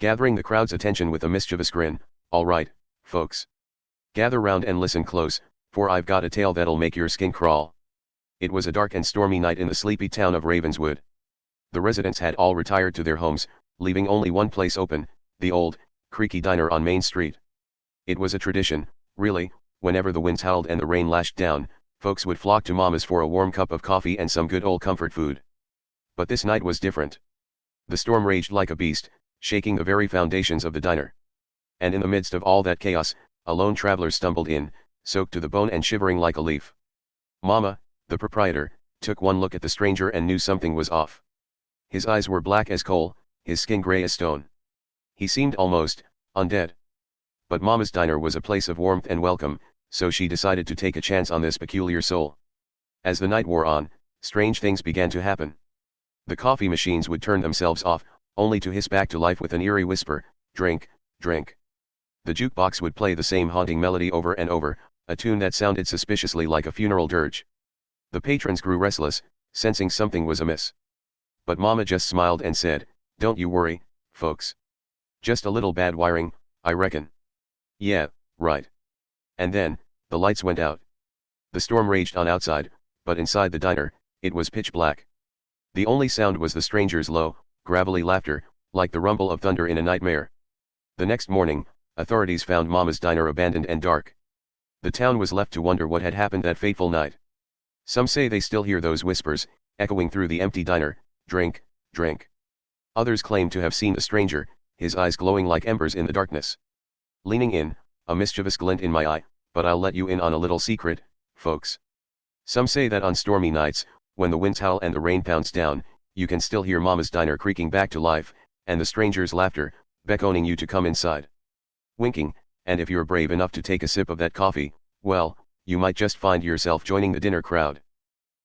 gathering the crowd's attention with a mischievous grin. "All right, folks. Gather round and listen close, for I've got a tale that'll make your skin crawl." It was a dark and stormy night in the sleepy town of Ravenswood. The residents had all retired to their homes, leaving only one place open, the old, creaky diner on Main Street. It was a tradition, really, whenever the winds howled and the rain lashed down, folks would flock to Mama's for a warm cup of coffee and some good old comfort food. But this night was different. The storm raged like a beast, shaking the very foundations of the diner. And in the midst of all that chaos, a lone traveler stumbled in, soaked to the bone and shivering like a leaf. Mama, the proprietor, took one look at the stranger and knew something was off. His eyes were black as coal, his skin gray as stone. He seemed almost undead. But Mama's diner was a place of warmth and welcome, so she decided to take a chance on this peculiar soul. As the night wore on, strange things began to happen. The coffee machines would turn themselves off, only to hiss back to life with an eerie whisper, "Drink, drink." The jukebox would play the same haunting melody over and over, a tune that sounded suspiciously like a funeral dirge. The patrons grew restless, sensing something was amiss. But Mama just smiled and said, "Don't you worry, folks. Just a little bad wiring, I reckon." "Yeah, right." And then, the lights went out. The storm raged on outside, but inside the diner, it was pitch black. The only sound was the stranger's low, gravelly laughter, like the rumble of thunder in a nightmare. The next morning, authorities found Mama's diner abandoned and dark. The town was left to wonder what had happened that fateful night. Some say they still hear those whispers, echoing through the empty diner, "Drink, drink." Others claim to have seen the stranger, his eyes glowing like embers in the darkness. Leaning in, a mischievous glint in my eye, but I'll let you in on a little secret, folks. Some say that on stormy nights, when the winds howl and the rain pounds down, you can still hear Mama's diner creaking back to life, and the stranger's laughter, beckoning you to come inside. Winking, and if you're brave enough to take a sip of that coffee, well, you might just find yourself joining the dinner crowd.